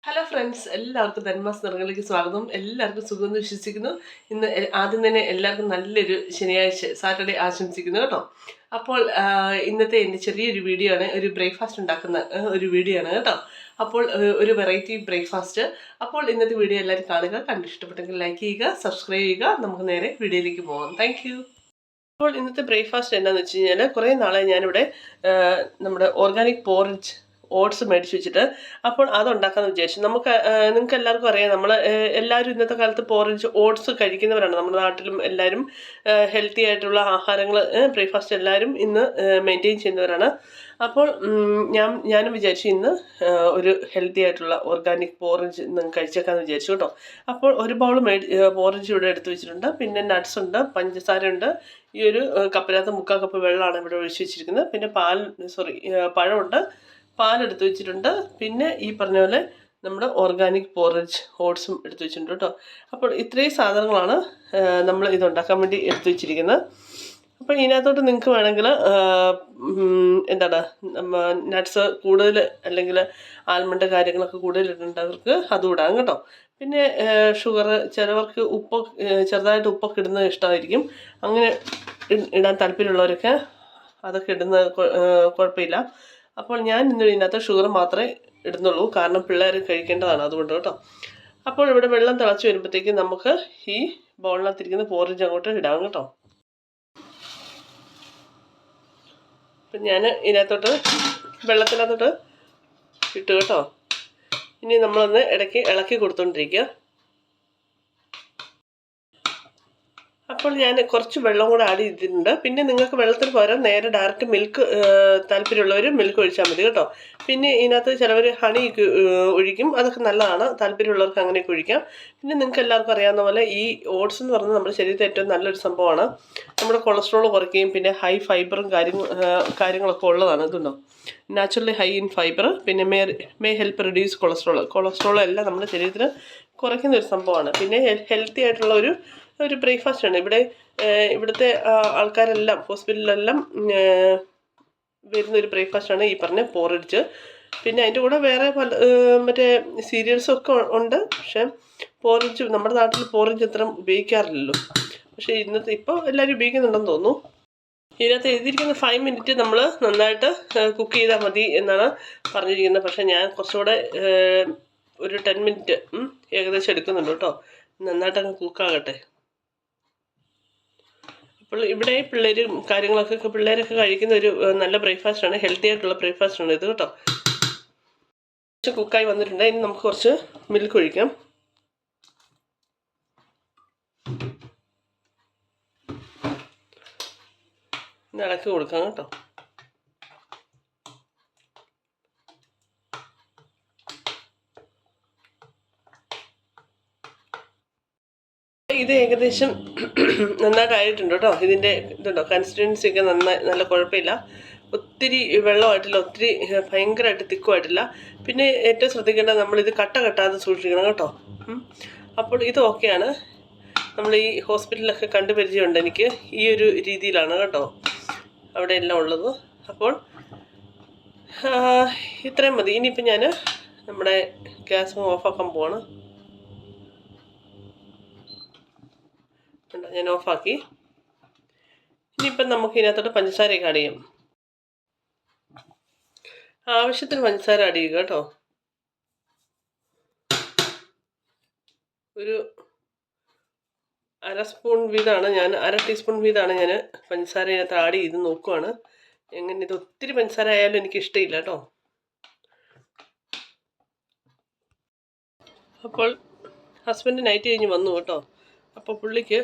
Hello friends, എല്ലാവർക്കും ധന്മാസ് നിറങ്ങളിലേക്ക് സ്വാഗതം. എല്ലാവർക്കും സുഖമെന്ന് വിശ്വസിക്കുന്നു. ഇന്ന് ആദ്യം തന്നെ എല്ലാവർക്കും നല്ലൊരു ശനിയാഴ്ച സാറ്റർഡേ ആശംസിക്കുന്നു കേട്ടോ. അപ്പോൾ ഇന്നത്തെ എൻ്റെ ചെറിയൊരു വീഡിയോ ആണ്, ഒരു ബ്രേക്ക്ഫാസ്റ്റ് ഉണ്ടാക്കുന്ന ഒരു വീഡിയോ ആണ് കേട്ടോ. അപ്പോൾ ഒരു വെറൈറ്റി ബ്രേക്ക്ഫാസ്റ്റ്. അപ്പോൾ ഇന്നത്തെ വീഡിയോ എല്ലാവരും കാണുക, കണ്ടിഷ്ടപ്പെട്ടെങ്കിൽ ലൈക്ക് ചെയ്യുക, സബ്സ്ക്രൈബ് ചെയ്യുക. നമുക്ക് നേരെ വീഡിയോയിലേക്ക് പോകാം. Thank you. അപ്പോൾ ഇന്നത്തെ ബ്രേക്ക്ഫാസ്റ്റ് എന്താണെന്ന് വെച്ച് കഴിഞ്ഞാൽ, കുറേ നാളെ ഞാനിവിടെ നമ്മുടെ ഓർഗാനിക് പോറിഞ്ച് ഓട്സ് മേടിച്ച് വെച്ചിട്ട് അപ്പോൾ അതുണ്ടാക്കാമെന്ന് വിചാരിച്ചു. നിങ്ങൾക്ക് എല്ലാവർക്കും അറിയാം, എല്ലാവരും ഇന്നത്തെ കാലത്ത് പോറിഞ്ച് ഓട്സ് കഴിക്കുന്നവരാണ്. നമ്മുടെ നാട്ടിലും എല്ലാവരും ഹെൽത്തി ആയിട്ടുള്ള ആഹാരങ്ങൾ ബ്രേക്ക്ഫാസ്റ്റ് എല്ലാവരും ഇന്ന് മെയിൻറ്റെയിൻ ചെയ്യുന്നവരാണ്. അപ്പോൾ ഞാനും വിചാരിച്ചു ഇന്ന് ഒരു ഹെൽത്തി ആയിട്ടുള്ള ഓർഗാനിക് പോറിഞ്ച് കഴിച്ചേക്കാമെന്ന് വിചാരിച്ചു കേട്ടോ. അപ്പോൾ ഒരു ബൗൾ പോറിഞ്ച് ഇവിടെ എടുത്ത് വെച്ചിട്ടുണ്ട്. പിന്നെ നട്ട്സ് ഉണ്ട്, പഞ്ചസാര ഉണ്ട്. ഈ ഒരു കപ്പിനകത്ത് 3/4 കപ്പ് വെള്ളമാണ് ഇവിടെ ഒഴിച്ച് വെച്ചിരിക്കുന്നത്. പിന്നെ പഴമുണ്ട്, പാലെടുത്ത് വെച്ചിട്ടുണ്ട്. പിന്നെ ഈ പറഞ്ഞ പോലെ നമ്മുടെ ഓർഗാനിക് പോറിഞ്ച് ഓട്സും എടുത്ത് വെച്ചിട്ടുണ്ട് കേട്ടോ. അപ്പോൾ ഇത്രയും സാധനങ്ങളാണ് നമ്മൾ ഇതുണ്ടാക്കാൻ വേണ്ടി എടുത്ത് വെച്ചിരിക്കുന്നത്. അപ്പോൾ ഇതിനകത്തോട്ട് നിങ്ങൾക്ക് വേണമെങ്കിൽ നട്ട്സ് കൂടുതൽ അല്ലെങ്കിൽ ആൽമണ്ട് കാര്യങ്ങളൊക്കെ കൂടുതൽ ഇടേണ്ടവർക്ക് അതും ഇടാം കേട്ടോ. പിന്നെ ഷുഗർ, ചിലവർക്ക് ചെറുതായിട്ട് ഉപ്പൊക്കെ ഇടുന്നത് ഇഷ്ടമായിരിക്കും. അങ്ങനെ ഇടാൻ താല്പര്യമുള്ളവരൊക്കെ അതൊക്കെ ഇടുന്നത് കുഴപ്പമില്ല. അപ്പോൾ ഞാൻ ഇന്ന് ഇതിനകത്ത് ഷുഗർ മാത്രമേ ഇടുന്നുള്ളൂ, കാരണം പിള്ളേർ കഴിക്കേണ്ടതാണ്, അതുകൊണ്ട് കേട്ടോ. അപ്പോൾ ഇവിടെ വെള്ളം തിളച്ച് വരുമ്പോഴത്തേക്കും നമുക്ക് ഈ ബൗളിനകത്തിരിക്കുന്ന പോറിഞ്ച് അങ്ങോട്ട് ഇടാം കേട്ടോ. അപ്പം ഞാൻ ഇതിനകത്തോട്ട് വെള്ളത്തിനകത്തോട്ട് ഇട്ടു കേട്ടോ. ഇനി നമ്മളൊന്ന് ഇടയ്ക്ക് ഇളക്കി കൊടുത്തോണ്ടിരിക്കുക. അപ്പോൾ ഞാൻ കുറച്ച് വെള്ളം കൂടെ ആഡ് ചെയ്തിട്ടുണ്ട്. പിന്നെ നിങ്ങൾക്ക് വെള്ളത്തിന് പകരം നേരെ ഡയറക്റ്റ് മിൽക്ക് താല്പര്യമുള്ളവർ മിൽക്ക് ഒഴിച്ചാൽ മതി കേട്ടോ. പിന്നെ ഇതിനകത്ത് ചിലവർ ഹണി ഒഴിക്കും, അതൊക്കെ നല്ലതാണ്. താല്പര്യമുള്ളവർക്ക് അങ്ങനെയൊക്കെ ഒഴിക്കാം. പിന്നെ നിങ്ങൾക്ക് എല്ലാവർക്കും അറിയാവുന്ന പോലെ ഈ ഓട്സ് എന്ന് പറയുന്നത് നമ്മുടെ ശരീരത്തിൽ ഏറ്റവും നല്ലൊരു സംഭവമാണ്. നമ്മുടെ കൊളസ്ട്രോൾ കുറയ്ക്കുകയും പിന്നെ ഹൈ ഫൈബറും കാര്യങ്ങളൊക്കെ ഉള്ളതാണ്. ഇതുണ്ടോ, നാച്ചുറലി ഹൈ ഇൻ ഫൈബർ. പിന്നെ മേ ഹെൽപ്പ് റിഡ്യൂസ് കൊളസ്ട്രോൾ എല്ലാം നമ്മുടെ ശരീരത്തിന് കുറയ്ക്കുന്ന ഒരു സംഭവമാണ്. പിന്നെ ഹെൽത്തി ആയിട്ടുള്ള ഒരു ബ്രേക്ക്ഫാസ്റ്റാണ്. ഇവിടുത്തെ ആൾക്കാരെല്ലാം ഹോസ്പിറ്റലിലെല്ലാം വരുന്നൊരു ബ്രേക്ക്ഫാസ്റ്റാണ് ഈ പറഞ്ഞ പോറിഞ്ച്. പിന്നെ അതിൻ്റെ കൂടെ വേറെ മറ്റേ സീരിയൽസൊക്കെ ഉണ്ട്. പക്ഷേ നമ്മുടെ നാട്ടിൽ പോറിഞ്ച് അത്ര ഉപയോഗിക്കാറില്ലല്ലോ. പക്ഷേ ഇപ്പോൾ എല്ലാവരും ഉപയോഗിക്കുന്നുണ്ടെന്ന് തോന്നുന്നു. ഇതിനകത്ത് എഴുതിയിരിക്കുന്ന 5 മിനിറ്റ് നമ്മൾ നന്നായിട്ട് കുക്ക് ചെയ്താൽ മതി എന്നാണ് പറഞ്ഞിരിക്കുന്നത്. പക്ഷേ ഞാൻ കുറച്ചുകൂടെ ഒരു 10 മിനിറ്റ് ഏകദേശം എടുക്കുന്നുണ്ട് കേട്ടോ. നന്നായിട്ട് അങ്ങ് കുക്കാകട്ടെ. അപ്പോൾ ഇവിടെ പിള്ളേരൊക്കെ കഴിക്കുന്ന ഒരു നല്ല ബ്രേക്ക്ഫാസ്റ്റാണ്, ഹെൽത്തി ആയിട്ടുള്ള ബ്രേക്ക്ഫാസ്റ്റാണ് ഇത് കേട്ടോ. കുറച്ച് കുക്കായി വന്നിട്ടുണ്ട്. ഇനി നമുക്ക് കുറച്ച് മിൽക്ക് ഒഴിക്കാം. ഇളക്കി കൊടുക്കാം കേട്ടോ. ഇത് ഏകദേശം നന്നായിട്ടായിട്ടുണ്ട് കേട്ടോ. ഇതുണ്ടോ, കൺസിസ്റ്റൻസി ഒക്കെ നല്ല കുഴപ്പമില്ല. ഒത്തിരി വെള്ളമായിട്ടില്ല, ഒത്തിരി ഭയങ്കരമായിട്ട് തിക്കുമായിട്ടില്ല. പിന്നെ ഏറ്റവും ശ്രദ്ധിക്കേണ്ടത് നമ്മളിത് കട്ടാതെ സൂക്ഷിക്കണം കേട്ടോ. അപ്പോൾ ഇത് ഓക്കെയാണ്. നമ്മൾ ഈ ഹോസ്പിറ്റലിലൊക്കെ കണ്ടുപരിചയമുണ്ട് എനിക്ക്. ഈ ഒരു രീതിയിലാണ് കേട്ടോ അവിടെ എല്ലാം ഉള്ളത്. അപ്പോൾ ഇത്രയും മതി. ഇനിയിപ്പോൾ ഞാൻ നമ്മുടെ ഗ്യാസ് ഓഫാക്കാൻ പോവാണ്. ഞാൻ ഓഫാക്കി. ഇനിയിപ്പം നമുക്ക് ഇതിനകത്തോട്ട് പഞ്ചസാരയൊക്കെ ആഡ് ചെയ്യാം. ആവശ്യത്തിന് പഞ്ചസാര ആഡ് ചെയ്യുക കേട്ടോ. ഒരു അര ടീസ്പൂൺ വീതമാണ് ഞാൻ പഞ്ചസാര ഇതിനകത്ത് ആഡ് ചെയ്ത് നോക്കുവാണ്. ഇത് ഒത്തിരി പഞ്ചസാര ആയാലും എനിക്ക് ഇഷ്ടമില്ല കേട്ടോ. അപ്പോൾ ഹസ്ബൻഡ് നൈറ്റ് കഴിഞ്ഞ് വന്നു കേട്ടോ. അപ്പോൾ പുള്ളിക്ക്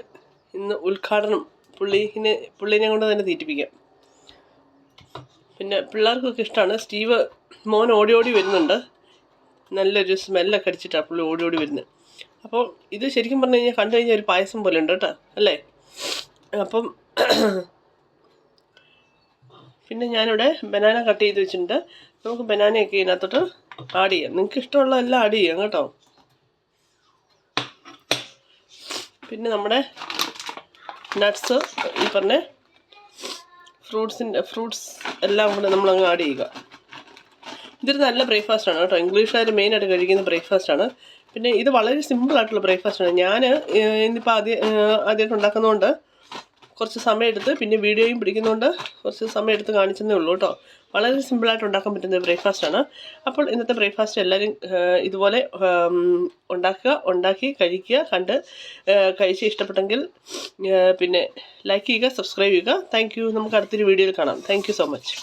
ഇന്ന് ഉദ്ഘാടനം, പുള്ളീനെ കൊണ്ട് തന്നെ തീറ്റിപ്പിക്കാം. പിന്നെ പിള്ളേർക്കൊക്കെ ഇഷ്ടമാണ്. മോൻ ഓടി വരുന്നുണ്ട്. നല്ലൊരു സ്മെല്ലൊക്കെ അടിച്ചിട്ടാണ് പുള്ളി ഓടി വരുന്നത്. അപ്പോൾ ഇത് ശരിക്കും പറഞ്ഞു കഴിഞ്ഞാൽ കണ്ടു കഴിഞ്ഞാൽ ഒരു പായസം പോലെ ഉണ്ട് കേട്ടോ, അല്ലേ? അപ്പം പിന്നെ ഞാനിവിടെ ബനാന കട്ട് ചെയ്ത് വെച്ചിട്ടുണ്ട്. നമുക്ക് ബനാനയൊക്കെ ഇതിനകത്തോട്ട് ആഡ് ചെയ്യാം. നിങ്ങൾക്ക് ഇഷ്ടമുള്ളതെല്ലാം ആഡ് ചെയ്യാം കേട്ടോ. പിന്നെ നമ്മുടെ നട്ട്സ്, ഈ പറഞ്ഞ ഫ്രൂട്ട്സ് എല്ലാം കൂടെ നമ്മളങ്ങ് ആഡ് ചെയ്യുക. ഇതൊരു നല്ല ബ്രേക്ക്ഫാസ്റ്റാണ് കേട്ടോ. ഇംഗ്ലീഷുകാർ മെയിനായിട്ട് കഴിക്കുന്ന ബ്രേക്ക്ഫാസ്റ്റാണ്. പിന്നെ ഇത് വളരെ സിമ്പിളായിട്ടുള്ള ബ്രേക്ക്ഫാസ്റ്റാണ്. ഞാൻ ഇന്നിപ്പോൾ ആദ്യമായിട്ട് ഉണ്ടാക്കുന്നതുകൊണ്ട് കുറച്ച് സമയമെടുത്ത്, പിന്നെ വീഡിയോയും പിടിക്കുന്നതുകൊണ്ട് കുറച്ച് സമയമെടുത്ത് കാണിച്ചതേ ഉള്ളൂ കേട്ടോ. വളരെ സിമ്പിളായിട്ട് ഉണ്ടാക്കാൻ പറ്റുന്ന ബ്രേക്ക്ഫാസ്റ്റാണ്. അപ്പോൾ ഇന്നത്തെ ബ്രേക്ക്ഫാസ്റ്റ് എല്ലാവരും ഇതുപോലെ ഉണ്ടാക്കി കഴിക്കുക. കഴിച്ച് ഇഷ്ടപ്പെട്ടെങ്കിൽ പിന്നെ ലൈക്ക് ചെയ്യുക, സബ്സ്ക്രൈബ് ചെയ്യുക. Thank you. നമുക്ക് അടുത്തൊരു വീഡിയോയിൽ കാണാം. Thank you so much.